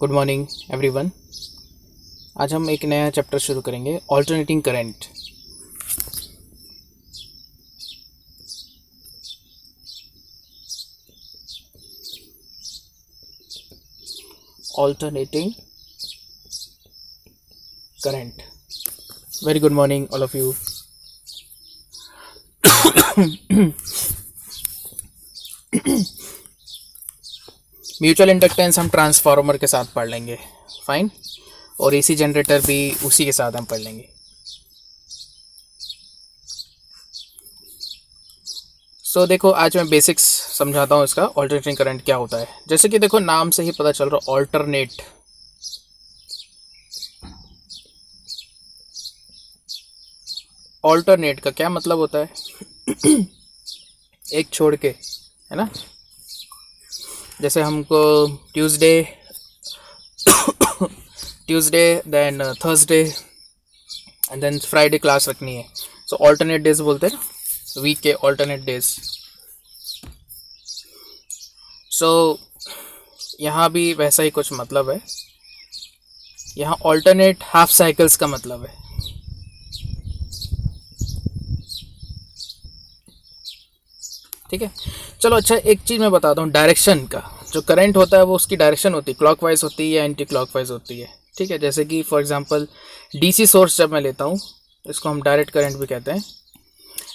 Good morning everyone. आज हम एक नया चैप्टर शुरू करेंगे, alternating current. Alternating current. Very good morning all of you. Mutual inductance हम ट्रांसफार्मर के साथ पढ़ लेंगे, फाइन। और एसी जनरेटर भी उसी के साथ हम पढ़ लेंगे। सो देखो, आज मैं बेसिक्स समझाता हूँ इसका, ऑल्टरनेटिंग करंट क्या होता है। जैसे कि देखो, नाम से ही पता चल रहा है ऑल्टरनेट। ऑल्टरनेट का क्या मतलब होता है? एक छोड़ के, है ना। जैसे हमको Tuesday then Thursday and then Friday class रखनी है, सो ऑल्टरनेट डेज बोलते हैं ना, वीक के ऑल्टरनेट डेज। सो यहाँ भी वैसा ही कुछ मतलब है। यहाँ ऑल्टरनेट हाफ साइकिल्स का मतलब है। ठीक है, चलो अच्छा, एक चीज़ मैं बताता हूँ डायरेक्शन का। जो करंट होता है वो उसकी डायरेक्शन होती है, क्लॉकवाइज होती है या एंटी क्लॉकवाइज होती है। ठीक है, जैसे कि फॉर एग्जांपल डीसी सोर्स जब मैं लेता हूँ, इसको हम डायरेक्ट करंट भी कहते हैं।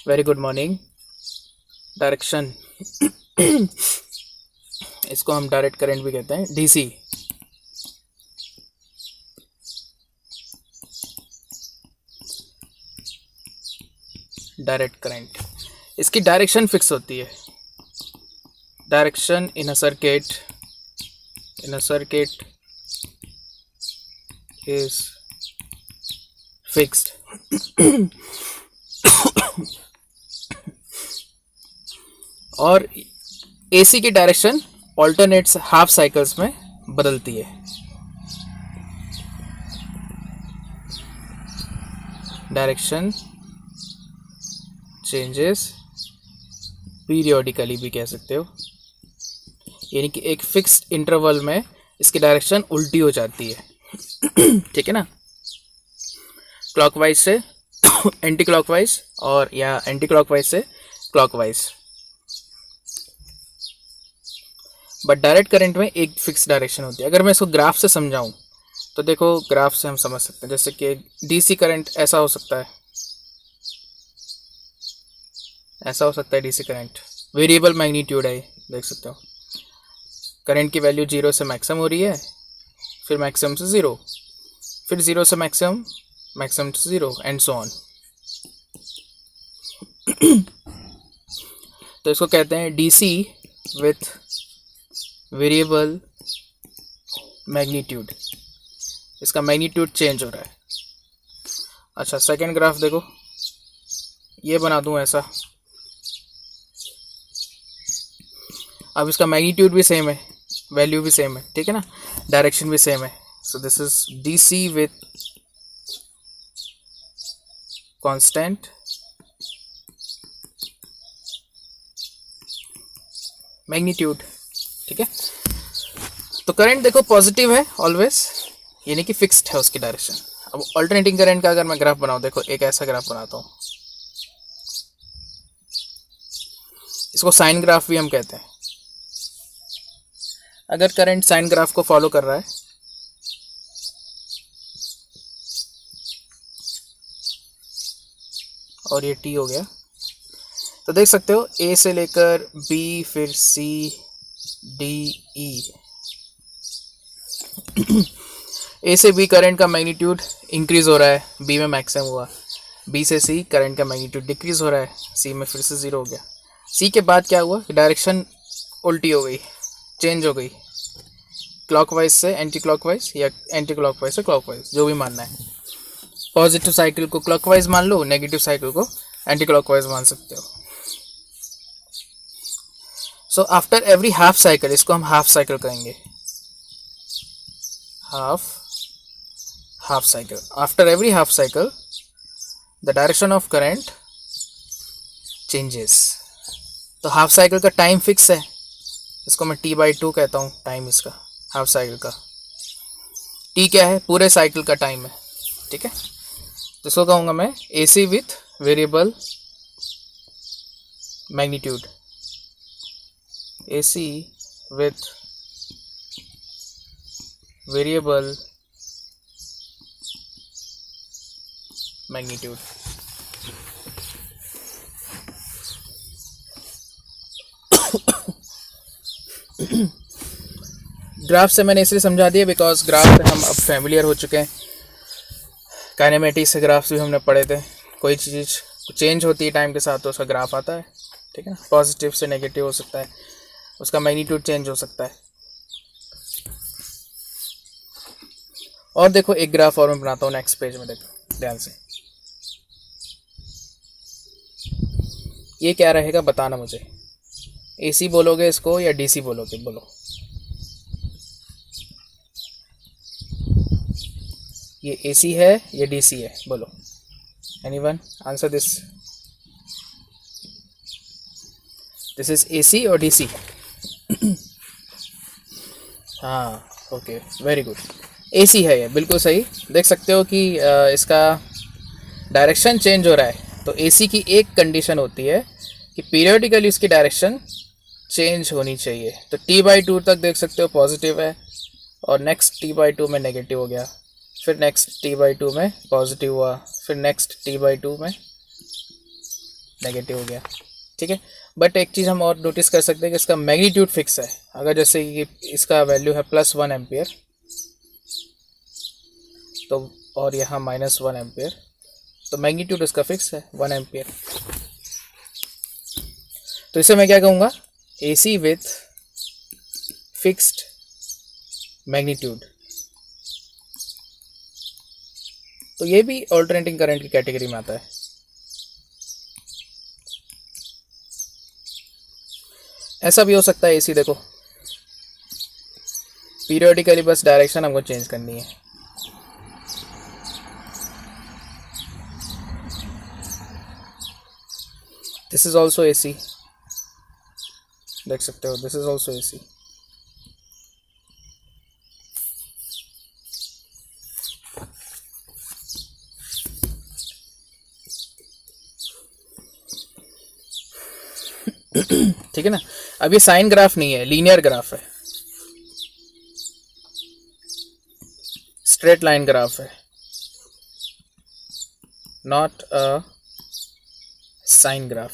Very good morning. डायरेक्शन इसको हम डायरेक्ट करंट भी कहते हैं, डीसी। डायरेक्ट करंट, इसकी डायरेक्शन फिक्स होती है। Direction in a circuit is fixed। और एसी की डायरेक्शन ऑल्टरनेट्स हाफ साइकिल्स में बदलती है। डायरेक्शन चेंजेस पीरियोडिकली भी कह सकते हो, यानी कि एक फिक्स्ड इंटरवल में इसकी डायरेक्शन उल्टी हो जाती है। ठीक है ना, क्लॉकवाइज से एंटी क्लॉकवाइज और या एंटी क्लॉकवाइज से क्लॉकवाइज। बट डायरेक्ट करंट में एक फिक्स डायरेक्शन होती है। अगर मैं इसको ग्राफ से समझाऊं तो देखो, ग्राफ से हम समझ सकते हैं। जैसे कि डीसी करंट ऐसा हो सकता है, ऐसा हो सकता है। डीसी करंट वेरिएबल मैग्नीट्यूड है, देख सकते हो। करंट की वैल्यू 0 से मैक्सिमम हो रही है, फिर मैक्सिमम से 0, फिर 0 से मैक्सिमम, मैक्सिमम से 0 एंड सो ऑन। तो इसको कहते हैं डीसी विथ वेरिएबल मैग्नीट्यूड। इसका मैग्नीट्यूड चेंज हो रहा है। अच्छा, सेकेंड ग्राफ देखो, ये बना दूं ऐसा। अब इसका मैग्नीट्यूड भी सेम है, वैल्यू भी सेम है, ठीक है ना, डायरेक्शन भी सेम है। So this is DC with constant magnitude. ठीक है, तो करंट देखो पॉजिटिव है ऑलवेज, यानी कि फिक्स्ड है उसकी डायरेक्शन। अब ऑल्टरनेटिंग करंट का अगर मैं ग्राफ बनाऊं, देखो एक ऐसा ग्राफ बनाता हूं, इसको साइन ग्राफ भी हम कहते हैं। अगर करंट साइन ग्राफ को फॉलो कर रहा है, और ये टी हो गया, तो देख सकते हो ए से लेकर बी, फिर सी, डी, ई। ए से बी करंट का मैग्नीट्यूड इंक्रीज हो रहा है, बी में मैक्सिमम हुआ। बी से सी करंट का मैग्नीट्यूड डिक्रीज हो रहा है, सी में फिर से 0 हो गया। सी के बाद क्या हुआ, डायरेक्शन उल्टी हो गई, चेंज हो गई, क्लॉकवाइज से एंटी क्लॉकवाइज या एंटी क्लॉकवाइज से क्लॉकवाइज, जो भी मानना है। पॉजिटिव साइकिल को क्लॉकवाइज मान लो, नेगेटिव साइकिल को एंटी क्लॉकवाइज मान सकते हो। So after every half cycle, इसको हम हाफ साइकिल कहेंगे, half cycle. After every half cycle the direction of current changes. तो हाफ साइकिल का टाइम फिक्स है, इसको मैं T/2 कहता हूँ, टाइम इसका हाफ साइकिल का। टी क्या है, पूरे साइकिल का टाइम है, ठीक है। तो इसको कहूँगा मैं AC with variable magnitude, AC with variable magnitude. Graph से मैंने इसलिए समझा दिया बिकॉज ग्राफ से हम अब फैमिलियर हो चुके हैं। काइनेमेटिक्स से ग्राफ्स भी हमने पढ़े थे। कोई चीज़ चेंज होती है टाइम के साथ तो उसका ग्राफ आता है, ठीक है ना। पॉजिटिव से नेगेटिव हो सकता है, उसका मैग्नीट्यूड चेंज हो सकता है। और देखो एक ग्राफ और मैं बनाता हूँ नेक्स्ट पेज में, देखो ध्यान से। ये क्या रहेगा बताना मुझे, एसी बोलोगे इसको या डीसी बोलोगे, बोलो। ये एसी है या डीसी है, बोलो। Anyone answer this, this is AC और डीसी। हाँ ओके वेरी गुड, एसी है ये, बिल्कुल सही। देख सकते हो कि इसका डायरेक्शन चेंज हो रहा है। तो एसी की एक कंडीशन होती है कि पीरियडिकली इसकी डायरेक्शन चेंज होनी चाहिए। तो t/2 तक देख सकते हो पॉजिटिव है, और नेक्स्ट t/2 में नेगेटिव हो गया, फिर नेक्स्ट t/2 में पॉजिटिव हुआ, फिर नेक्स्ट t/2 में नेगेटिव हो गया, ठीक है। बट एक चीज़ हम और नोटिस कर सकते हैं कि इसका मैग्नीट्यूड फिक्स है। अगर जैसे कि इसका वैल्यू है +1 एम्पियर, तो और यहाँ -1 एम्पियर, तो मैग्नीट्यूड इसका फिक्स है 1 एम्पियर। तो इसे मैं क्या कहूँगा, एसी विथ फिक्स्ड मैग्नीट्यूड। तो ये भी ऑल्टरनेटिंग करंट की कैटेगरी में आता है। ऐसा भी हो सकता है एसी, देखो पीरियडिकली बस डायरेक्शन हमको चेंज करनी है। दिस इज ऑल्सो एसी, देख सकते हो दिस इज ऑल्सो एसी। ठीक है ना। अब ये साइन ग्राफ नहीं है, लीनियर ग्राफ है, स्ट्रेट लाइन ग्राफ है, not a sine graph.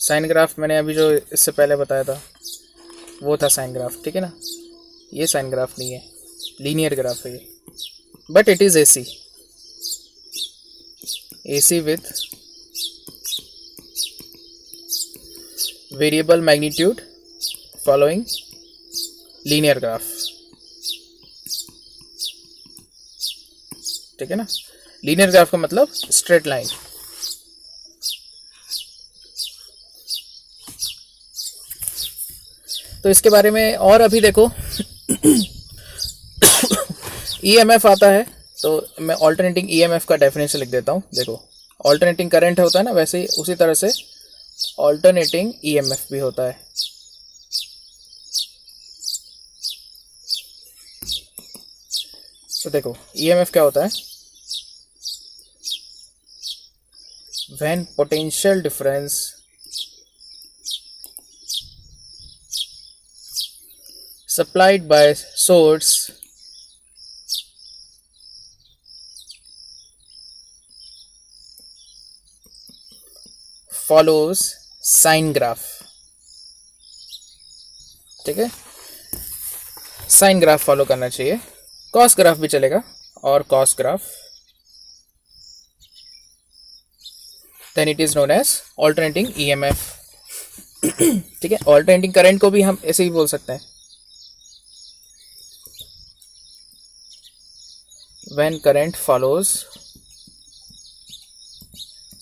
Sine graph मैंने अभी जो इससे पहले बताया था वो था साइन ग्राफ, ठीक है ना। ये साइन ग्राफ नहीं है, लीनियर ग्राफ है ये, but it is AC, AC with variable magnitude following linear graph, ठीक है ना। लीनियर ग्राफ का मतलब स्ट्रेट लाइन। तो इसके बारे में और अभी देखो ईएमएफ आता है, तो मैं ऑल्टरनेटिंग ईएमएफ का डेफिनेशन लिख देता हूँ। देखो ऑल्टरनेटिंग करंट होता है ना, वैसे ही उसी तरह से ऑल्टरनेटिंग ईएमएफ भी होता है। तो देखो ईएमएफ क्या होता है, when potential difference supplied by source follows sine graph, ठीक है। साइन ग्राफ फॉलो करना चाहिए, कॉस ग्राफ भी चलेगा और cos graph, then it is known as alternating EMF, ठीक है। ऑल्टरनेटिंग करंट को भी हम ऐसे ही बोल सकते हैं, when current follows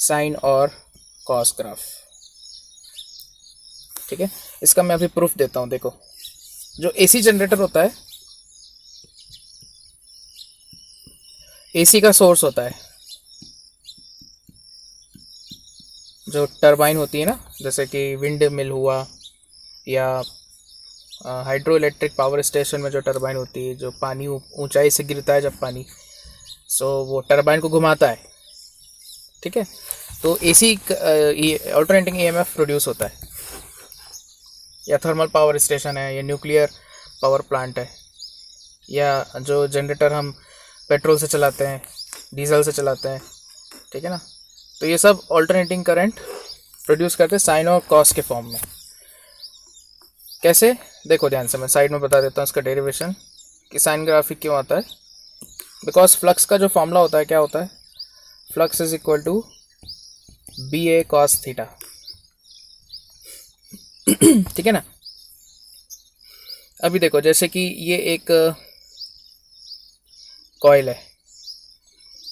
sine और cos ग्राफ, ठीक है। इसका मैं अभी प्रूफ देता हूं। देखो जो एसी जनरेटर होता है, एसी का सोर्स होता है, जो टरबाइन होती है ना, जैसे कि विंड मिल हुआ या हाइड्रो इलेक्ट्रिक पावर स्टेशन में जो टरबाइन होती है, जो पानी ऊंचाई से गिरता है जब पानी, सो वो टरबाइन को घुमाता है, ठीक है। तो एसी अल्टरनेटिंग ईएमएफ प्रोड्यूस होता है, या थर्मल पावर स्टेशन है, या न्यूक्लियर पावर प्लांट है, या जो जनरेटर हम पेट्रोल से चलाते हैं, डीजल से चलाते हैं, ठीक है ना। तो ये सब अल्टरनेटिंग करंट प्रोड्यूस करते हैं साइन और कॉस के फॉर्म में। कैसे, देखो ध्यान से, मैं साइड में बता देता हूँ इसका डेरिवेशन कि साइन ग्राफिक क्यों आता है। बिकॉज फ्लक्स का जो फॉर्मूला होता है क्या होता है, flux is equal to B A cos theta, ठीक है ना। अभी देखो, जैसे कि ये एक कॉइल है,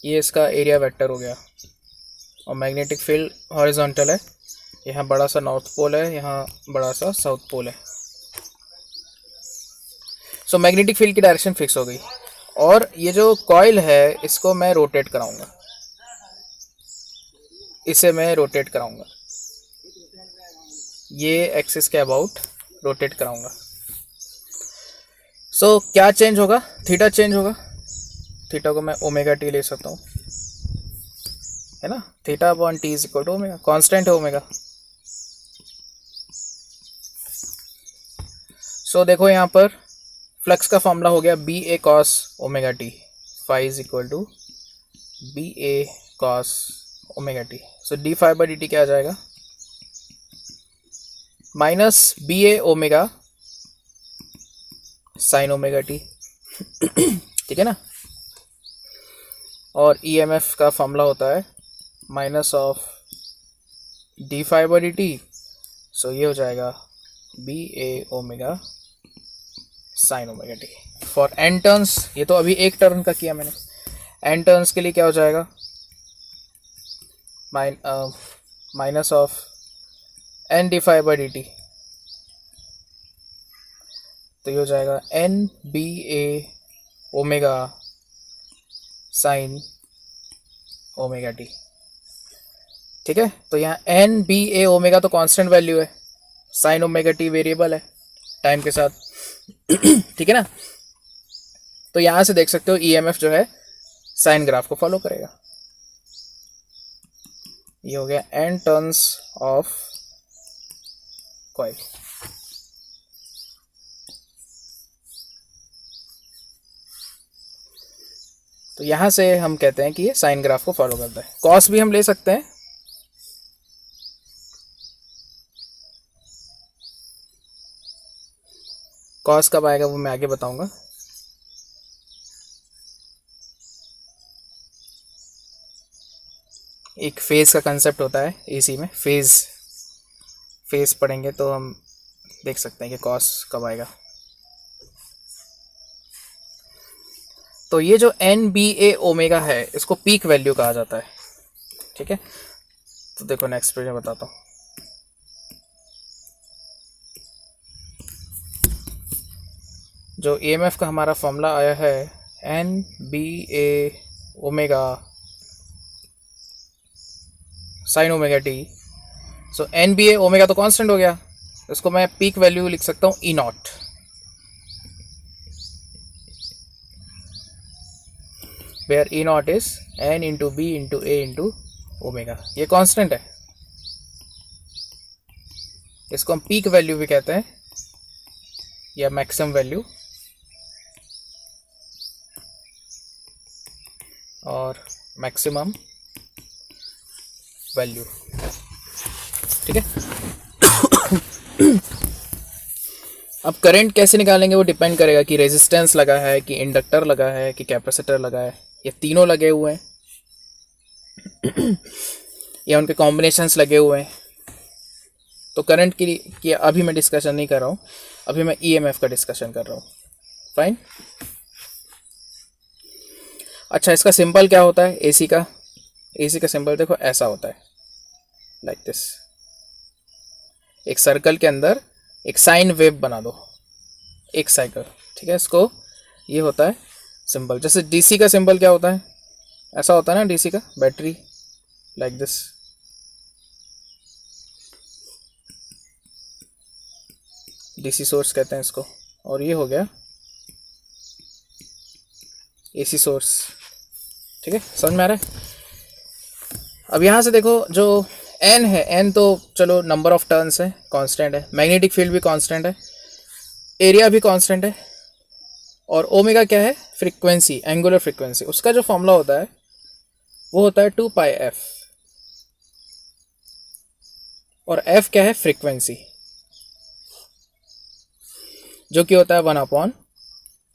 ये इसका एरिया वेक्टर हो गया, और मैग्नेटिक फील्ड हॉरिजॉन्टल है, यहाँ बड़ा सा नॉर्थ पोल है, यहाँ बड़ा सा साउथ पोल है। सो मैग्नेटिक फील्ड की डायरेक्शन फिक्स हो गई, और ये जो कॉइल है इसको मैं रोटेट कराऊंगा, इसे मैं रोटेट कराऊंगा, ये एक्सिस के अबाउट रोटेट कराऊंगा। सो क्या चेंज होगा, थीटा चेंज होगा, थीटा को मैं ओमेगा टी ले सकता हूँ, है ना। Theta upon t is equal to omega, constant है ओमेगा। सो देखो यहाँ पर फ्लक्स का फॉर्मूला हो गया B A cos omega t, phi is equal to B A cos omega T. So d phi by d t क्या आ जाएगा, minus B A omega sine omega t, ठीक है ना। और ई एम एफ का फॉर्मूला होता है minus of d phi by d T, so ये हो जाएगा B A omega sine omega t for N turns. ये तो अभी एक टर्न का किया मैंने, एन टर्न्स के लिए क्या हो जाएगा, minus of N d phi by d t, तो ये हो जाएगा N B A omega sine omega t, ठीक है। तो यहाँ एन बी ए ओमेगा तो कांस्टेंट वैल्यू है, साइन ओमेगा टी वेरिएबल है टाइम के साथ, ठीक है ना। तो यहाँ से देख सकते हो ईएमएफ जो है साइन ग्राफ को फॉलो करेगा। ये हो गया एन टर्न्स ऑफ कॉइल। तो यहाँ से हम कहते हैं कि ये साइन ग्राफ को फॉलो करता है। कॉस भी हम ले सकते हैं, कॉस कब आएगा वो मैं आगे बताऊंगा। एक फेज का कंसेप्ट होता है एसी में, फेज पढ़ेंगे तो हम देख सकते हैं कि कॉस कब आएगा। तो ये जो एन बी ए ओमेगा है इसको पीक वैल्यू कहा जाता है, ठीक है। तो देखो नेक्स्ट पेज में बताता हूँ। जो ईएमएफ का हमारा फॉर्मूला आया है N B A omega sine omega T, so N B A omega तो कांस्टेंट हो गया, इसको मैं पीक वैल्यू लिख सकता हूँ E nought, where E nought is N into B into A into omega. ये कांस्टेंट है, इसको हम पीक वैल्यू भी कहते हैं या मैक्सिमम वैल्यू, और मैक्सिमम वैल्यू, ठीक है। अब करंट कैसे निकालेंगे वो डिपेंड करेगा कि रेजिस्टेंस लगा है, कि इंडक्टर लगा है, कि कैपेसिटर लगा है, ये तीनों लगे हुए हैं या उनके कॉम्बिनेशंस लगे हुए हैं। तो करंट की अभी मैं डिस्कशन नहीं कर रहा हूँ, अभी मैं ईएमएफ का डिस्कशन कर रहा हूँ, फाइन। अच्छा, इसका सिंबल क्या होता है एसी का, एसी का सिंबल देखो ऐसा होता है, लाइक दिस। एक सर्कल के अंदर एक साइन वेव बना दो, एक साइकिल, ठीक है। इसको ये होता है सिंबल। जैसे डीसी का सिंबल क्या होता है, ऐसा होता है ना डीसी का, battery, like this. DC source कहते हैं इसको, और ये हो गया एसी सोर्स। ठीक है, समझ में आ रहा है? अब यहाँ से देखो जो एन है, एन तो चलो नंबर ऑफ टर्न्स है, कांस्टेंट है, मैग्नेटिक फील्ड भी कांस्टेंट है, एरिया भी कांस्टेंट है, और ओमेगा क्या है? Frequency, angular frequency. उसका जो फॉर्मूला होता है वो होता है 2πf, और f क्या है? फ्रीक्वेंसी, जो कि होता है 1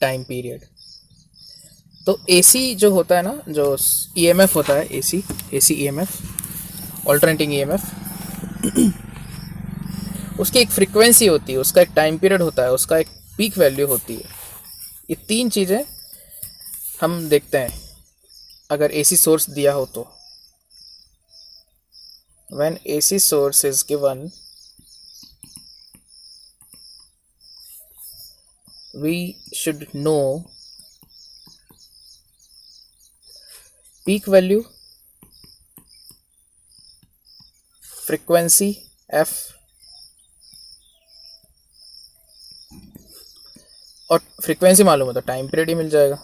टाइम पीरियड। तो AC जो होता है ना, जो EMF होता है, AC EMF, ऑल्टरनेटिंग EMF, उसकी एक फ्रीक्वेंसी होती है, उसका एक टाइम पीरियड होता है, उसका एक पीक वैल्यू होती है। ये तीन चीज़ें हम देखते हैं अगर AC सोर्स दिया हो तो। When AC source is given, we should know peak value, frequency f, और फ्रीक्वेंसी मालूम है तो टाइम पीरियड ही मिल जाएगा,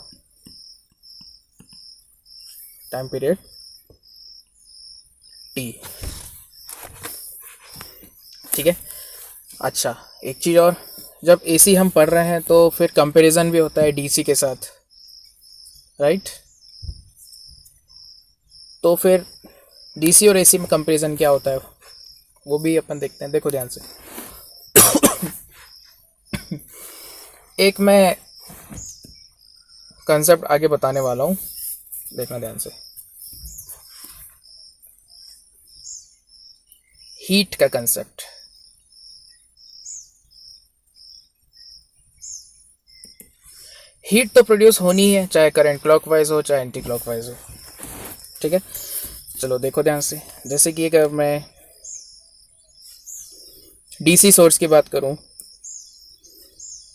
टाइम पीरियड t। ठीक है। अच्छा, एक चीज़ और, जब AC हम पढ़ रहे हैं तो फिर कंपैरिजन भी होता है DC के साथ, राइट? तो फिर DC और AC में कंपैरिजन क्या होता है वो भी अपन देखते हैं। देखो ध्यान से, एक मैं कंसेप्ट आगे बताने वाला हूँ, देखना ध्यान से। हीट का कंसेप्ट। हीट तो प्रोड्यूस होनी ही है, चाहे करंट क्लॉकवाइज हो चाहे एंटी क्लॉकवाइज हो। ठीक है, चलो देखो ध्यान से। जैसे कि अगर मैं DC सोर्स की बात करूं,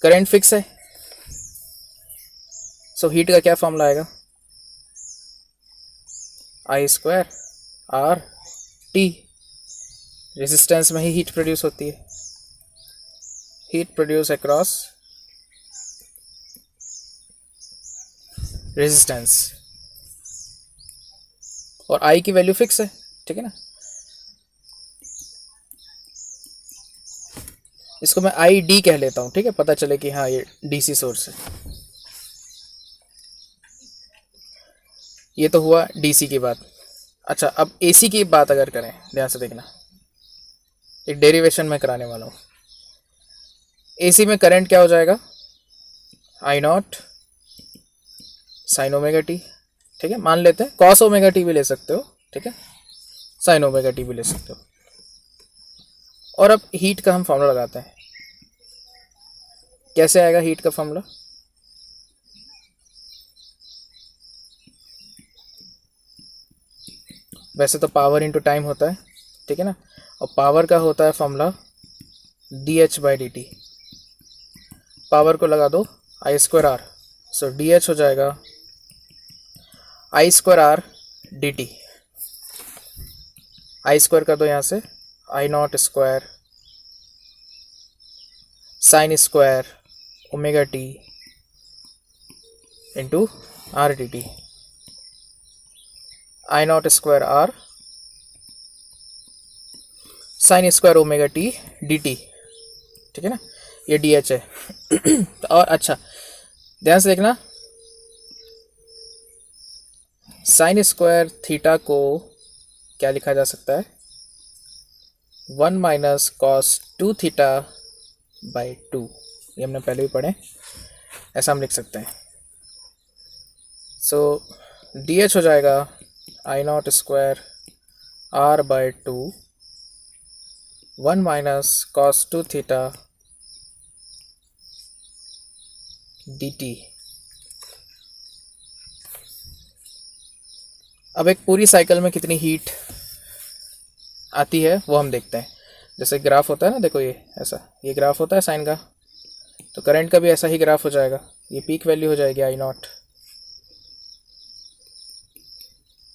करंट फिक्स है, सो हीट का क्या फॉर्मूला आएगा? I² RT। रेजिस्टेंस में ही हीट प्रोड्यूस होती है, हीट प्रोड्यूस अक्रॉस रेजिस्टेंस, और I की वैल्यू फिक्स है। ठीक है ना, इसको मैं ID कह लेता हूँ। ठीक है, पता चले कि हाँ ये DC सोर्स है। ये तो हुआ DC की बात। अच्छा, अब AC की बात अगर करें, ध्यान से देखना, एक डेरिवेशन में कराने वाला हूँ। AC में करंट क्या हो जाएगा? I0 sin omega t. ठीक है, मान लेते हैं cos ओमेगा टी भी ले सकते हो, ठीक है, sin ओमेगा टी भी ले सकते हो। और अब हीट का हम फॉर्मूला लगाते हैं। कैसे आएगा हीट का फॉर्मूला? वैसे तो पावर इंटू टाइम होता है, ठीक है ना, और पावर का होता है फॉर्मूला dH/dt। पावर को लगा दो I² R, सो dH हो जाएगा I² R dt। I² कर दो यहाँ से I0² sin² omega T into R dt। I0² R sin² omega T dt। ठीक है ना, ये dH है। और अच्छा ध्यान से देखना, sin² थीटा को क्या लिखा जा सकता है? 1 - cos 2 θ/2। ये हमने पहले भी पढ़े, ऐसा हम लिख सकते हैं। सो dH हो जाएगा I0² R/2 1 - cos 2 θ dt। अब एक पूरी साइकिल में कितनी हीट आती है वो हम देखते हैं। जैसे ग्राफ होता है ना, देखो ये ऐसा, ये ग्राफ होता है साइन का, तो करंट का भी ऐसा ही ग्राफ हो जाएगा। ये पीक वैल्यू हो जाएगी I0,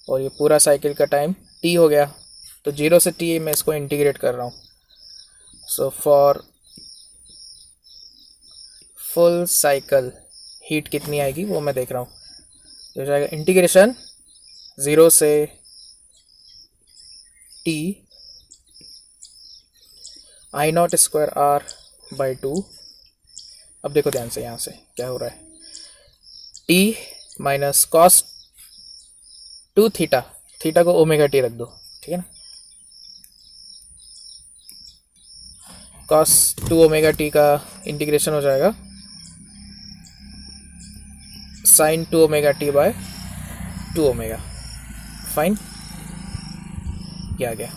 और ये पूरा साइकिल का टाइम t हो गया। तो 0 से t मैं इसको इंटीग्रेट कर रहा हूँ। So for full cycle heat कितनी आएगी वो मैं देख रहा हूँ। हो जाएगा इंटीग्रेशन 0 से T I0² R/2। अब देखो ध्यान से यहाँ से क्या हो रहा है, T minus cos 2 theta, theta को ओमेगा टी रख दो, ठीक है ना। कॉस 2 ओमेगा टी का इंटीग्रेशन हो जाएगा sine 2 omega t by 2 omega. Fine, ये आ गया।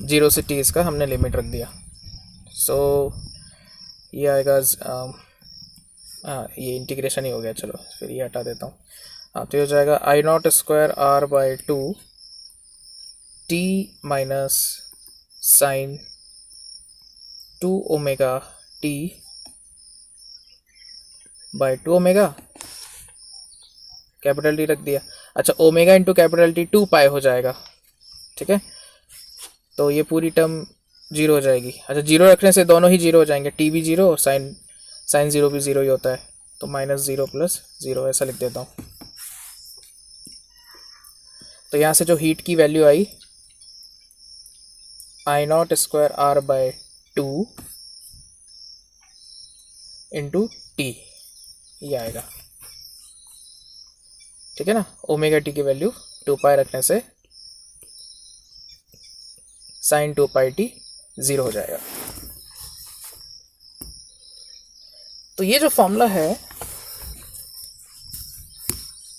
0 से T इसका हमने लिमिट रख दिया। सो ये आएगा ये इंटीग्रेशन ही हो गया, चलो फिर ये हटा देता हूँ। तो ये हो जाएगा I0² R/2 T minus sine 2 omega T by 2 omega, capital t रख दिया। अच्छा, omega into capital t 2 pi हो जाएगा, ठीक है। तो ये पूरी टर्म जीरो हो जाएगी। अच्छा, जीरो रखने से दोनों ही जीरो हो जाएंगे, टी भी जीरो और साइन जीरो भी जीरो ही होता है, तो -0 + 0 ऐसा लिख देता हूँ। तो यहाँ से जो हीट की वैल्यू आई I0² R/2 इंटू टी, ये आएगा, ठीक है ना। ओमेगा टी की वैल्यू 2 पाई रखने से साइन 2 पाई टी 0 हो जाएगा। तो ये जो फॉर्मूला है,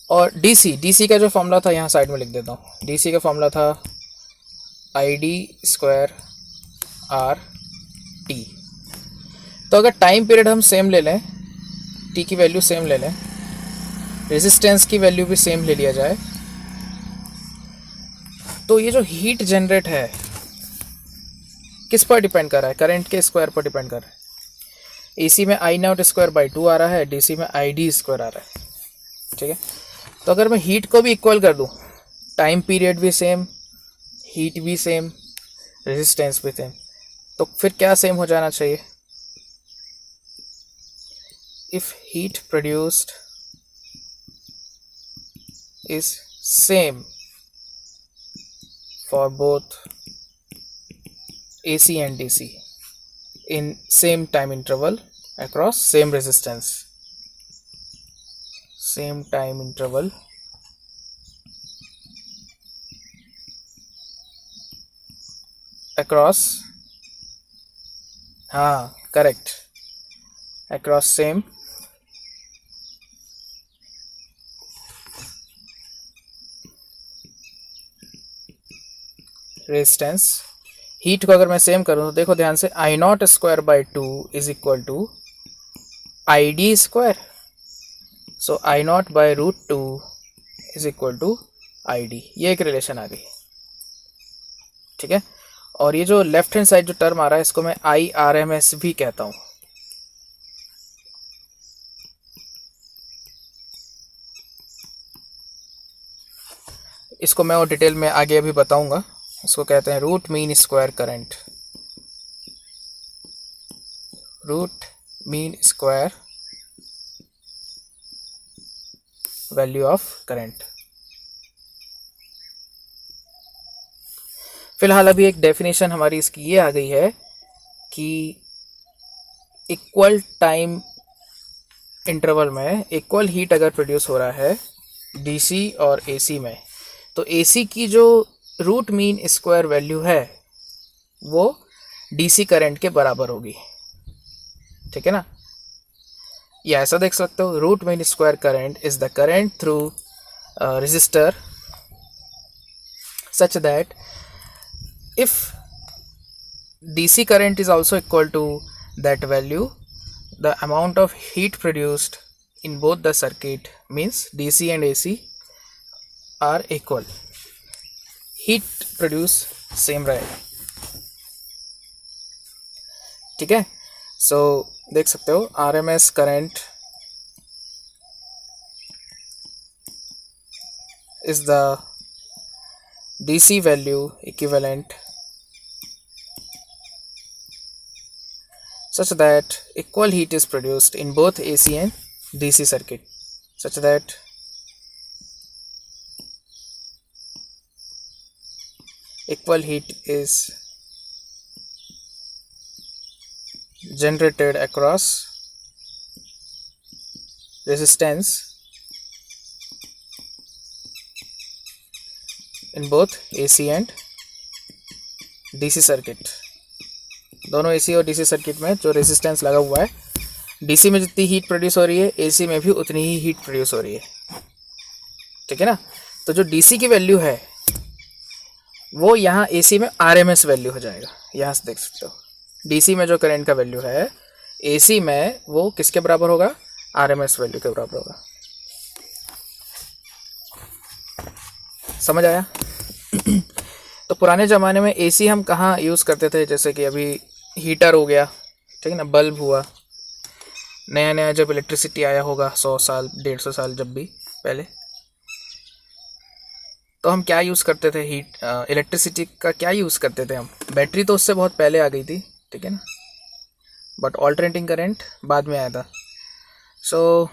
और डीसी का जो फॉर्मूला था यहाँ साइड में लिख देता हूँ। डीसी का फॉर्मूला था ID² RT। तो अगर टाइम पीरियड हम सेम ले लें, टी की वैल्यू सेम ले लें, रेजिस्टेंस की वैल्यू भी सेम ले लिया जाए, तो ये जो हीट जनरेट है किस पर डिपेंड कर रहा है, करंट के स्क्वायर पर डिपेंड कर रहा है। AC में I0²/2 आ रहा है, DC में ID² आ रहा है, ठीक है। तो अगर मैं हीट को भी इक्वल कर दूं, टाइम पीरियड भी सेम, हीट भी सेम, रेजिस्टेंस भी सेम, तो फिर क्या सेम हो जाना चाहिए। If heat produced is same for both AC and DC in same time interval across same resistance, same time interval across, हाँ correct, across same resistance. Heat को अगर मैं सेम करूँ तो देखो ध्यान से, I0²/2 is equal to ID², so I0/√2 is equal to ID। ये एक रिलेशन आ गई, ठीक है। और ये जो लेफ्ट हैंड साइड जो टर्म आ रहा है, इसको मैं IRMS भी कहता हूँ। इसको मैं और डिटेल में आगे अभी बताऊंगा। इसको कहते हैं root mean square current, root mean square value of current. फिलहाल अभी एक डेफिनेशन हमारी इसकी ये आ गई है कि इक्वल टाइम इंटरवल में इक्वल हीट अगर प्रोड्यूस हो रहा है डीसी और एसी में, तो एसी की जो रूट मीन स्क्वायर वैल्यू है वो डीसी करंट के बराबर होगी, ठीक है ना। या ऐसा देख सकते हो, root mean square current is the current through resistor such that if DC current is also equal to that value, the amount of heat produced in both the circuit means DC and AC are equal, heat produce same रहेगा, ठीक है। सो देख सकते हो RMS current is the DC value equivalent such that equal heat is produced in both AC and DC circuit, such that equal heat is generated across resistance in both AC and DC circuit. दोनों AC और DC circuit में जो resistance लगा हुआ है, DC में जितनी heat produce हो रही है AC में भी उतनी ही हीट प्रोड्यूस हो रही है, ठीक है ना। तो जो DC की वैल्यू है वो यहाँ AC में RMS वैल्यू हो जाएगा। यहाँ से देख सकते हो DC में जो करंट का वैल्यू है AC में वो किसके बराबर होगा, RMS वैल्यू के बराबर होगा। समझ आया? तो पुराने ज़माने में AC हम कहाँ यूज़ करते थे, जैसे कि अभी हीटर हो गया, ठीक है ना, बल्ब हुआ, नया नया जब इलेक्ट्रिसिटी आया होगा 100 साल 150 साल जब भी पहले, तो हम क्या यूज़ करते थे, इलेक्ट्रिसिटी का क्या यूज़ करते थे हम। बैटरी तो उससे बहुत पहले आ गई थी, ठीक है ना, बट ऑल्टरनेटिंग करंट बाद में आया था। सो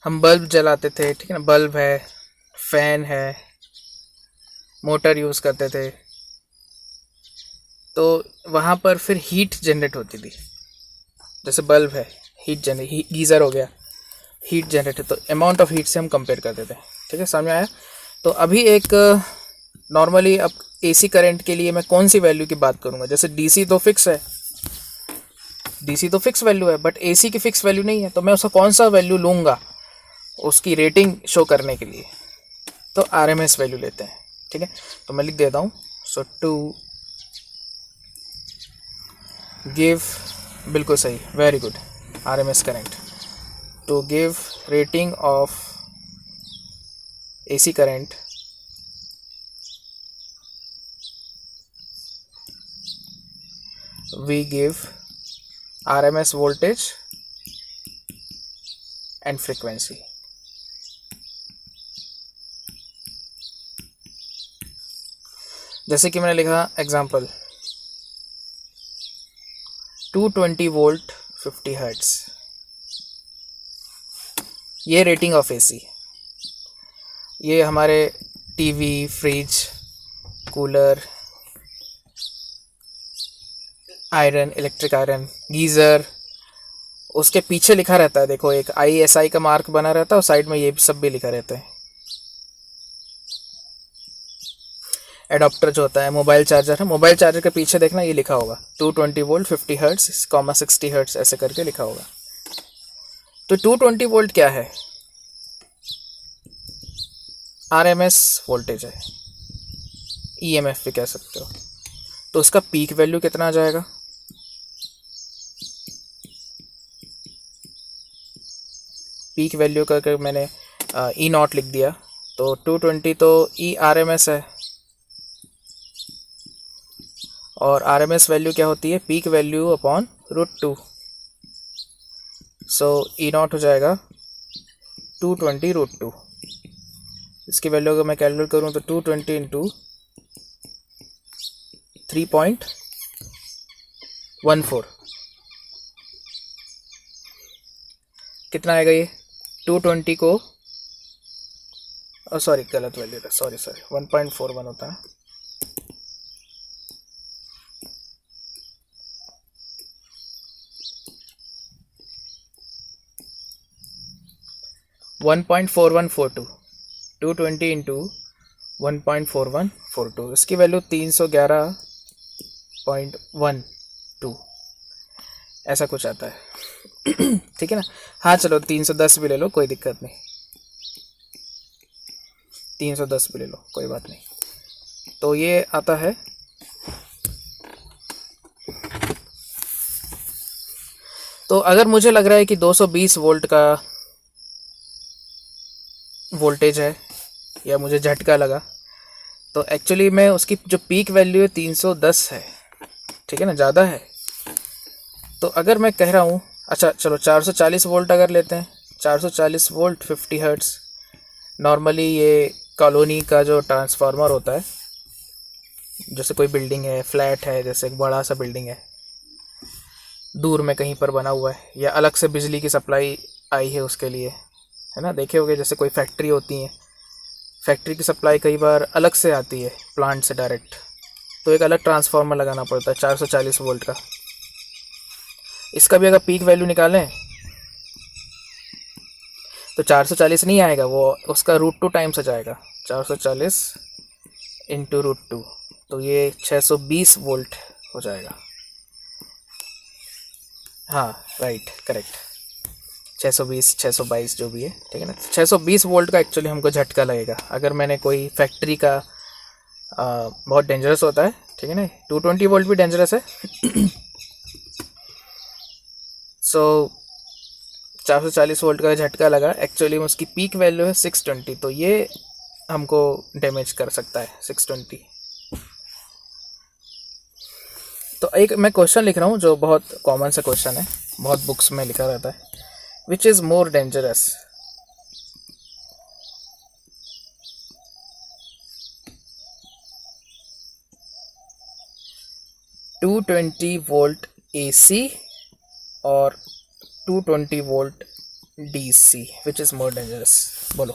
हम बल्ब जलाते थे, ठीक है ना, बल्ब है, फैन है, मोटर यूज़ करते थे, तो वहाँ पर फिर हीट जनरेट होती थी। जैसे बल्ब है, गीज़र हो गया, हीट जनरेट है, तो अमाउंट ऑफ हीट से हम कंपेयर करते थे, ठीक है, समझ आया। तो अभी एक नॉर्मली अब AC करंट के लिए मैं कौन सी वैल्यू की बात करूँगा, जैसे DC तो फिक्स है, DC तो फिक्स वैल्यू है, बट AC की फिक्स वैल्यू नहीं है, तो मैं उसका कौन सा वैल्यू लूँगा उसकी रेटिंग शो करने के लिए, तो RMS वैल्यू लेते हैं, ठीक है। तो मैं लिख देता हूँ, सो टू गिव, बिल्कुल सही, very good, RMS current, to give rating of AC current we give RMS voltage and frequency। जैसे कि मैंने लिखा एग्जाम्पल 220 वोल्ट 50 हर्ट्ज, ये रेटिंग ऑफ AC। ये हमारे TV, fridge, cooler, iron, electric iron, geyser, उसके पीछे लिखा रहता है, देखो एक ISI का मार्क बना रहता है और साइड में ये सब भी लिखा रहता है। एडाप्टर जो होता है, मोबाइल चार्जर है, मोबाइल चार्जर के पीछे देखना ये लिखा होगा 220 वोल्ट 50 हर्ट्ज, 60 हर्ट्ज ऐसे करके लिखा होगा। तो 220 वोल्ट क्या है, RMS वोल्टेज है, EMF भी कह सकते हो। तो उसका पीक वैल्यू कितना आ जाएगा, पीक वैल्यू का अगर मैंने E0 लिख दिया तो 220 तो ERMS है, और RMS वैल्यू क्या होती है, पीक वैल्यू अपॉन √2। सो E0 हो जाएगा 220 √2। इसकी वैल्यू अगर मैं कैलकुलेट करूँ तो 220 इंटू 3.14 कितना आएगा ये, 220 को, सॉरी गलत वैल्यू था, सॉरी 1.41 होता है। (1.4142) 220 इंटू 1.4142, इसकी वैल्यू 311.12 ऐसा कुछ आता है। ठीक है ना। हाँ चलो 310 भी ले लो, कोई दिक्कत नहीं, 310 भी ले लो, कोई बात नहीं। तो ये आता है तो अगर मुझे लग रहा है कि 220 वोल्ट का वोल्टेज है या मुझे झटका लगा, तो एक्चुअली मैं उसकी जो पीक वैल्यू है 310 है, ठीक है ना, ज़्यादा है। तो अगर मैं कह रहा हूँ, अच्छा चलो 440 वोल्ट अगर लेते हैं, 440 वोल्ट 50 हर्ट्ज़, नॉर्मली ये कॉलोनी का जो ट्रांसफार्मर होता है जैसे कोई बिल्डिंग है, फ्लैट है, जैसे एक बड़ा सा बिल्डिंग है दूर में कहीं पर बना हुआ है, या अलग से बिजली की सप्लाई आई है उसके लिए, है ना। देखे होगे जैसे कोई फैक्ट्री होती है, फैक्ट्री की सप्लाई कई बार अलग से आती है प्लांट से डायरेक्ट, तो एक अलग ट्रांसफार्मर लगाना पड़ता है 440 वोल्ट का। इसका भी अगर पीक वैल्यू निकालें तो 440 नहीं आएगा, वो उसका √2 टाइम्स आ जाएगा। 440 इंटू √2, तो ये 620 वोल्ट हो जाएगा। हाँ राइट, करेक्ट, 620 622 जो भी है, ठीक है ना। 620 वोल्ट का एक्चुअली हमको झटका लगेगा अगर मैंने कोई फैक्ट्री का बहुत डेंजरस होता है, ठीक है ना। 220 वोल्ट भी डेंजरस है। सो 440 वोल्ट का झटका लगा, एक्चुअली में उसकी पीक वैल्यू है 620, तो ये हमको डैमेज कर सकता है 620। तो एक मैं क्वेश्चन लिख रहा हूँ जो बहुत कॉमन सा क्वेश्चन है, बहुत बुक्स में लिखा रहता है। Which is more dangerous, $220 volt AC और 220 volt DC, which is more dangerous. बोलो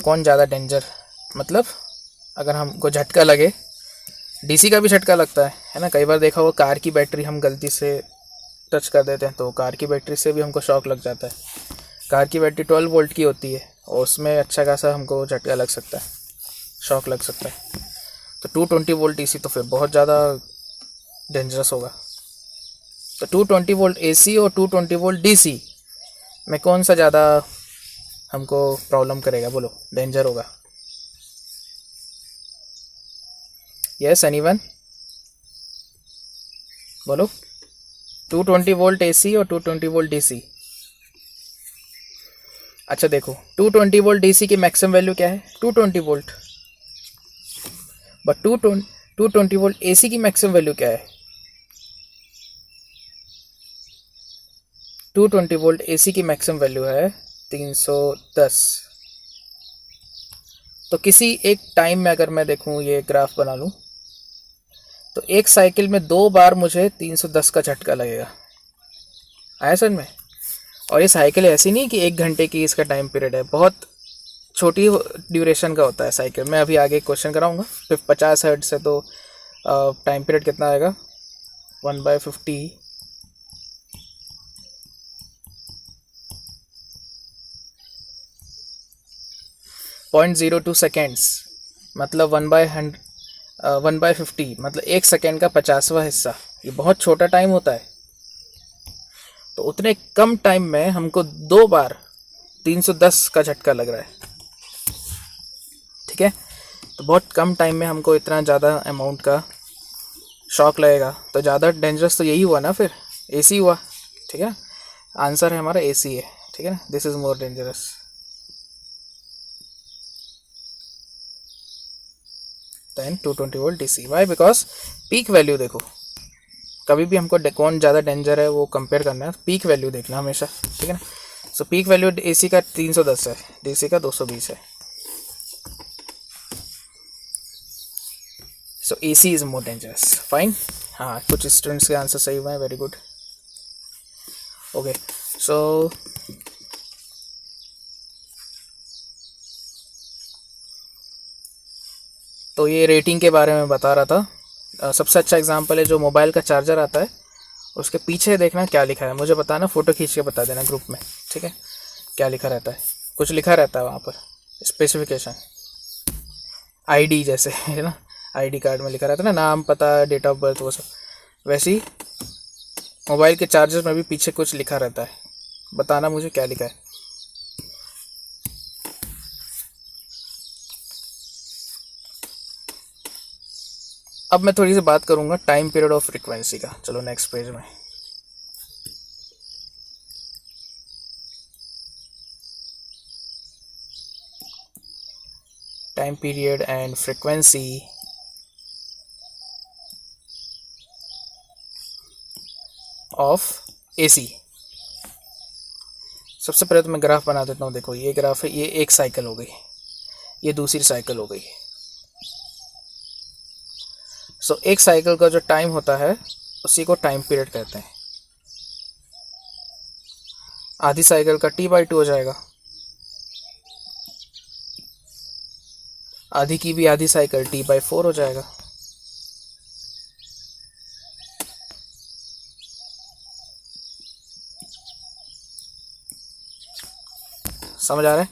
कौन ज़्यादा डेंजर, मतलब अगर हमको झटका लगे, DC का भी झटका लगता है ना। कई बार देखा होगा कार की बैटरी हम गलती से टच कर देते हैं तो कार की बैटरी से भी हमको शॉक लग जाता है। कार की बैटरी 12 वोल्ट की होती है और उसमें अच्छा खासा हमको झटका लग सकता है, शॉक लग सकता है। तो 220 वोल्ट DC तो फिर बहुत ज़्यादा डेंजरस होगा। तो 220 वोल्ट AC और 220 वोल्ट DC में कौन सा ज़्यादा हमको प्रॉब्लम करेगा, बोलो, डेंजर होगा। यस एनीवन, बोलो। 220 वोल्ट AC और 220 वोल्ट DC। अच्छा देखो, 220 वोल्ट DC की मैक्सिमम वैल्यू क्या है, 220 वोल्ट, बट 220 वोल्ट AC की मैक्सिमम वैल्यू क्या है, 220 वोल्ट AC की मैक्सिमम वैल्यू है 310। तो किसी एक टाइम में अगर मैं देखूं, ये ग्राफ बना लूं, तो एक साइकिल में 2 बार मुझे 310 का झटका लगेगा, आया समझ में। और ये साइकिल ऐसी नहीं कि 1 घंटे की इसका टाइम पीरियड है, बहुत छोटी ड्यूरेशन का होता है साइकिल। मैं अभी आगे क्वेश्चन कराऊंगा। फिर 50 हर्ट्ज से तो टाइम पीरियड कितना आएगा, 1/50 0.02 सेकेंड्स, मतलब 1/50 मतलब 1 सेकेंड का 50वां हिस्सा। ये बहुत छोटा टाइम होता है। तो उतने कम टाइम में हमको 2 बार 310 का झटका लग रहा है, ठीक है। तो बहुत कम टाइम में हमको इतना ज़्यादा अमाउंट का शॉक लगेगा, तो ज़्यादा डेंजरस तो यही हुआ ना, फिर AC हुआ, ठीक है। आंसर है हमारा AC है, ठीक है ना। This is more dangerous than 220 volt DC। Why, because peak value देखो, कभी भी हमको कौन ज़्यादा डेंजर है वो कंपेयर करना है, पीक वैल्यू देखना हमेशा, ठीक है ना। सो पीक वैल्यू AC का 310 है, DC का 220 है। सो AC is more dangerous, fine. हाँ, कुछ स्टूडेंट्स के आंसर सही हुए हैं, वेरी गुड। ओके, सो तो ये रेटिंग के बारे में बता रहा था। सबसे अच्छा एग्जांपल है जो मोबाइल का चार्जर आता है, उसके पीछे देखना क्या लिखा है, मुझे बताना, फ़ोटो खींच के बता देना ग्रुप में, ठीक है। क्या लिखा रहता है, कुछ लिखा रहता है वहाँ पर, स्पेसिफिकेशन, ID जैसे, है ना, ID कार्ड में लिखा रहता है ना, नाम, पता, डेट ऑफ बर्थ, वो सब। वैसे ही मोबाइल के चार्जर में भी पीछे कुछ लिखा रहता है, बताना मुझे क्या लिखा है। अब मैं थोड़ी सी बात करूँगा टाइम पीरियड ऑफ फ्रीक्वेंसी का। चलो नेक्स्ट पेज में। Time period and frequency of AC। सबसे पहले तो मैं ग्राफ बना देता हूँ। देखो ये ग्राफ है, ये एक साइकिल हो गई, ये दूसरी साइकिल हो गई, सो एक साइकिल का जो टाइम होता है उसी को टाइम पीरियड कहते हैं। आधी साइकिल का T/2 हो जाएगा, आधी की भी आधी साइकिल T/4 हो जाएगा। समझ आ रहा है?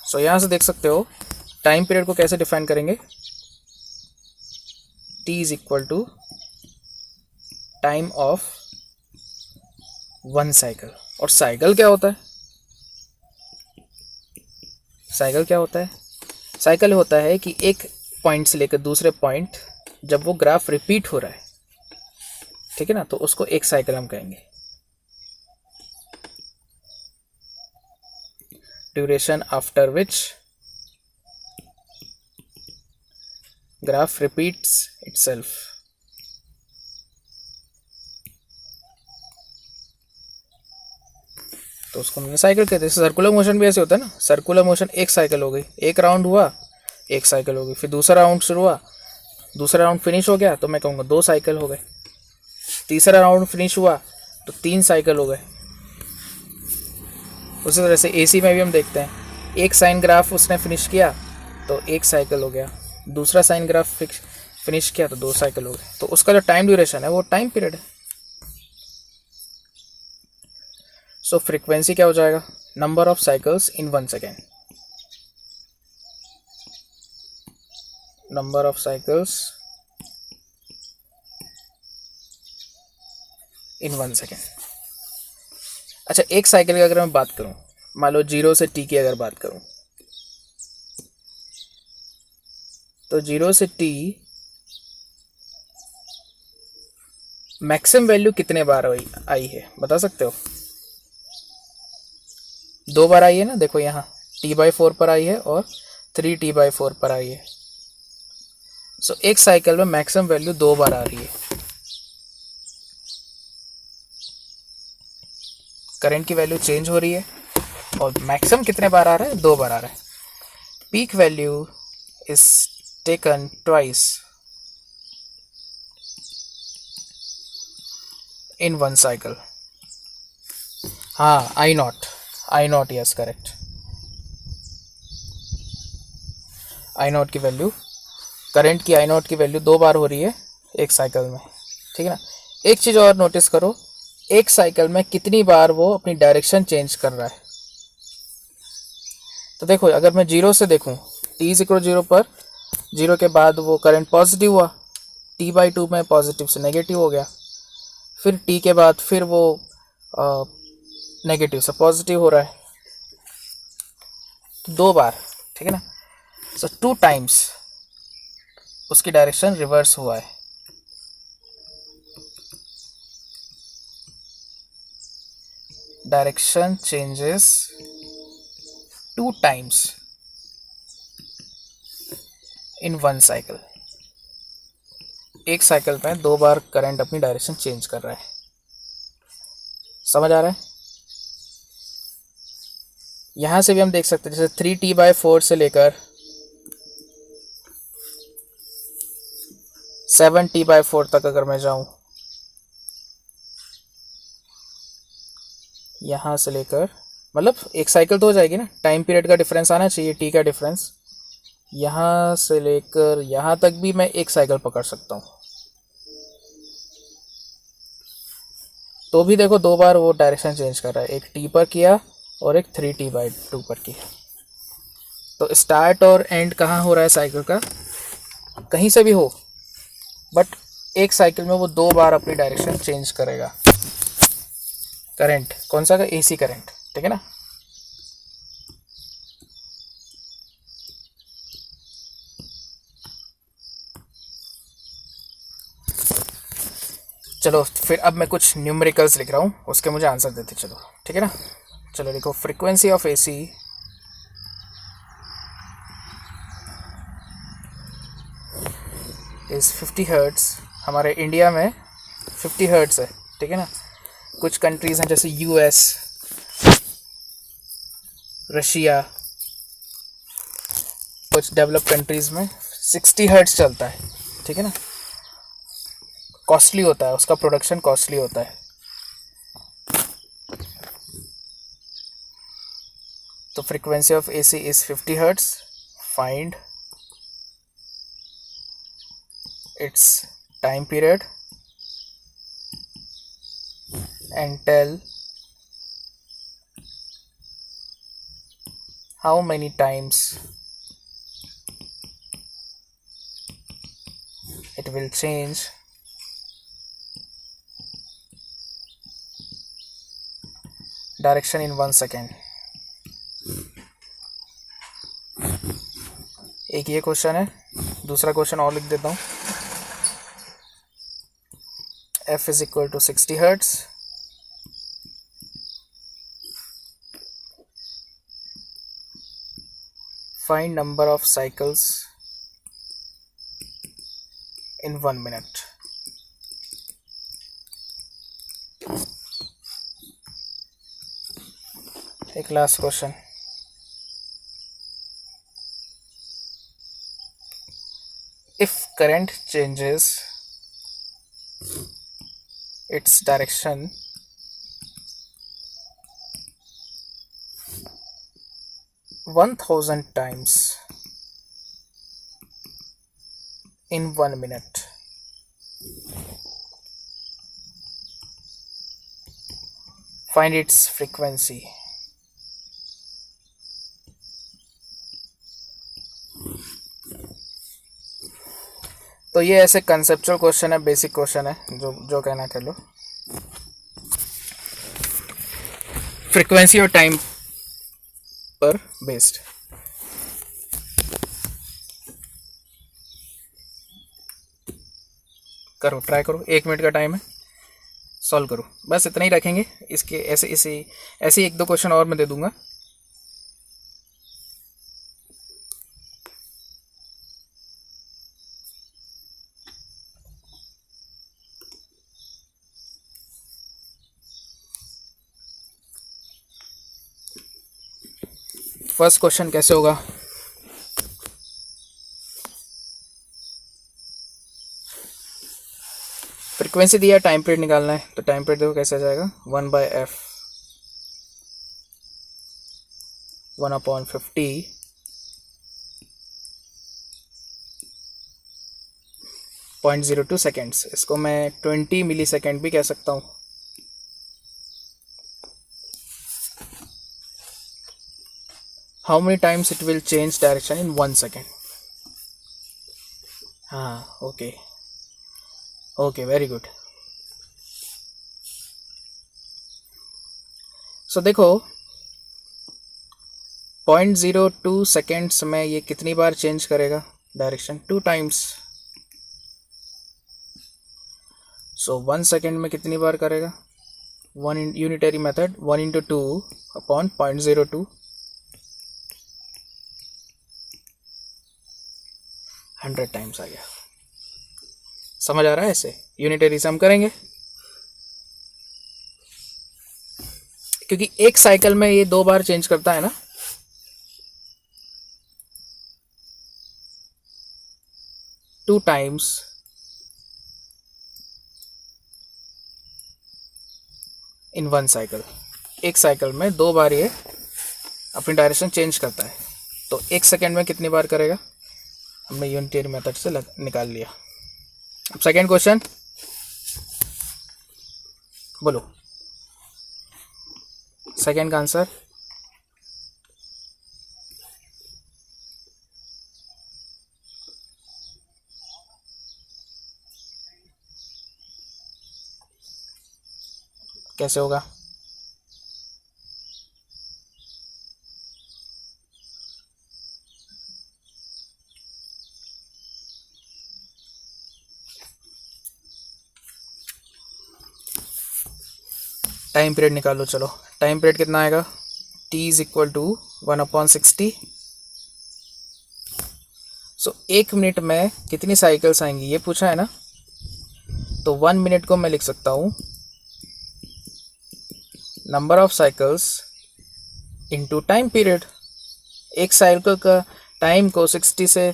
सो यहाँ से देख सकते हो टाइम पीरियड को कैसे डिफाइन करेंगे। T is equal to time of one cycle. और साइकिल क्या होता है? साइकिल क्या होता है? साइकिल होता है कि एक पॉइंट से लेकर दूसरे पॉइंट जब वो ग्राफ रिपीट हो रहा है, ठीक है ना, तो उसको एक साइकिल हम कहेंगे। Duration after which graph repeats itself. तो उसको हमने साइकिल कहते हैं। सर्कुलर मोशन भी ऐसे होता है ना, सर्कुलर मोशन एक साइकिल हो गई, एक राउंड हुआ एक साइकिल हो गई, फिर दूसरा राउंड शुरू हुआ, दूसरा राउंड फिनिश हो गया तो मैं कहूँगा 2 साइकिल हो गए, तीसरा राउंड फिनिश हुआ तो 3 साइकिल हो गए। उसी तरह से AC में भी हम देखते हैं, एक साइन ग्राफ उसने फिनिश किया तो 1 साइकिल हो गया, दूसरा साइन ग्राफ फिनिश किया तो 2 साइकिल हो गए। तो उसका जो टाइम ड्यूरेशन है वो टाइम पीरियड है। सो फ्रीक्वेंसी क्या हो जाएगा? Number of cycles in 1 second. Number of cycles in 1 second. अच्छा, एक साइकिल की अगर मैं बात करूं, मान लो 0 से T की अगर बात करूं, तो 0 से T मैक्सिमम वैल्यू कितने बार आई है बता सकते हो? 2 बार आई है ना, देखो यहाँ T/4 पर आई है और 3T/4 पर आई है। सो एक साइकिल में मैक्सिमम वैल्यू 2 बार आ रही है। करंट की वैल्यू चेंज हो रही है और मैक्सिमम कितने बार आ रहा है? 2 बार आ रहा है। Peak value is taken twice in 1 cycle. हाँ, I not, yes correct. I not की वैल्यू, करंट की I नॉट की वैल्यू 2 बार हो रही है एक साइकिल में, ठीक है ना। एक चीज़ और नोटिस करो, एक साइकिल में कितनी बार वो अपनी डायरेक्शन चेंज कर रहा है। तो देखो, अगर मैं 0 से देखूं, T = 0 पर 0 के बाद वो करंट पॉजिटिव हुआ, T/2 में पॉजिटिव से नेगेटिव हो गया, फिर T के बाद फिर वो नेगेटिव से पॉजिटिव हो रहा है, तो 2 बार, ठीक है ना। सो 2 टाइम्स उसकी डायरेक्शन रिवर्स हुआ है। Direction changes 2 times in 1 cycle. एक साइकिल में 2 बार करंट अपनी डायरेक्शन चेंज कर रहा है। समझ आ रहा है? यहां से भी हम देख सकते हैं, जैसे 3T/4 से लेकर 7T/4 तक अगर मैं जाऊं, यहां से लेकर, मतलब एक साइकिल तो हो जाएगी ना, टाइम पीरियड का डिफरेंस आना चाहिए, T का डिफरेंस, यहां से लेकर यहां तक भी मैं एक साइकिल पकड़ सकता हूं। तो भी देखो 2 बार वो डायरेक्शन चेंज कर रहा है, एक T पर किया और एक 3T/2 पर किया। तो स्टार्ट और एंड कहाँ हो रहा है साइकिल का? कहीं से भी हो, बट एक साइकिल में वो 2 बार अपनी डायरेक्शन चेंज करेगा। करंट कौन सा का? AC करंट, ठीक है ना। चलो फिर अब मैं कुछ न्यूमेरिकल्स लिख रहा हूँ, उसके मुझे आंसर देते चलो, ठीक है ना। चलो देखो, frequency of AC is 50 hertz. हमारे इंडिया में 50 हर्ट्स है, ठीक है ना। कुछ कंट्रीज़ हैं जैसे US, रशिया, कुछ डेवलप कंट्रीज़ में 60 हर्ट्स चलता है, ठीक है ना। कॉस्टली होता है, उसका प्रोडक्शन कॉस्टली होता है। तो frequency of AC is 50 hertz. Find its time period and tell how many times it will change direction in 1 second। एक ये क्वेश्चन है, दूसरा क्वेश्चन और लिख देता हूँ। F is equal to 60 hertz। Find number of cycles in 1 minute। एक last question, if current changes its direction one thousand times in 1 minute, find its frequency। तो ये ऐसे कंसेप्चुअल क्वेश्चन है, बेसिक क्वेश्चन है, जो कहना कह लो। फ्रीक्वेंसी और टाइम पर बेस्ड। करो, ट्राई करो, 1 मिनट का टाइम है, सॉल्व करो। बस इतना ही रखेंगे। इसके ऐसे एक दो क्वेश्चन और मैं दे दूंगा। फर्स्ट क्वेश्चन कैसे होगा? फ्रीक्वेंसी दिया, टाइम पीरियड निकालना है। तो टाइम पीरियड देखो कैसे आ जाएगा, 1/f 1/50 0.02 सेकेंड्स। इसको मैं 20 मिली सेकेंड भी कह सकता हूँ। How many times it will change direction in 1 second. हाँ, ओके ओके, वेरी गुड। सो देखो 0.02 सेकेंड्स में ये कितनी बार चेंज करेगा डायरेक्शन? 2 टाइम्स। सो 1 सेकेंड में कितनी बार करेगा? यूनिटरी मेथड 1 × 2 अपॉन 0.02, 100 टाइम्स आ गया। समझ आ रहा है? ऐसे यूनिटरी से हम करेंगे, क्योंकि एक साइकिल में ये 2 बार चेंज करता है ना। Two times in 1 cycle. एक साइकिल में 2 बार ये अपनी डायरेक्शन चेंज करता है। तो 1 सेकेंड में कितनी बार करेगा? हमने यूनिटरी मेथड से निकाल लिया। अब सेकेंड क्वेश्चन बोलो, सेकेंड का आंसर। कैसे होगा? टाइम पीरियड निकालो। चलो, टाइम पीरियड कितना आएगा? t is equal to 1/60। So 1 minute में कितनी साइकिल्स आएंगी ये पूछा है ना। तो 1 मिनट को मैं लिख सकता हूँ number of cycles into time period. एक साइकिल का टाइम को 60 से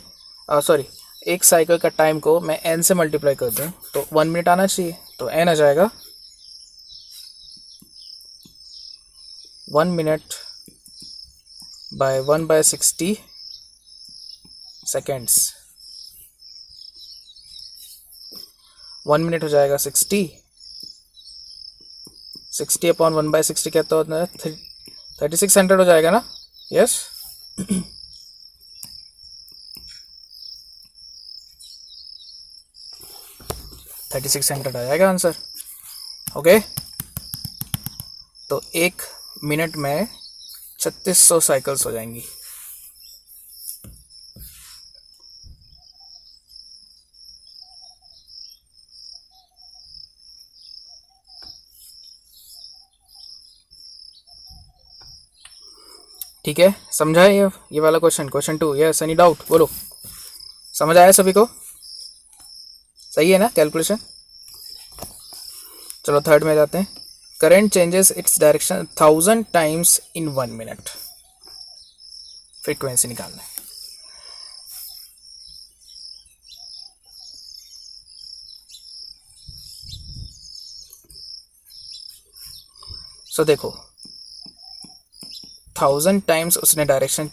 एक साइकिल का टाइम को मैं n से मल्टीप्लाई कर दूँ तो 1 मिनट आना चाहिए, तो n आ जाएगा 1 मिनट बाय 1/60 सेकेंड्स। 1 मिनट हो जाएगा 60 अपॉन 1/60 कहता होता है 3600 हो जाएगा ना। यस 3600 आ जाएगा आंसर। ओके, तो 1 मिनट में 3600 साइकिल्स हो जाएंगी। ठीक है, समझा है ये वाला question? Question 2, yes any doubt? बोलो, समझ आया सभी को? सही है ना कैलकुलेशन? चलो थर्ड में जाते हैं। Current changes its direction 1000 times in 1 minute. Frequency निकालना है। सो देखो 1000 टाइम्स उसने डायरेक्शन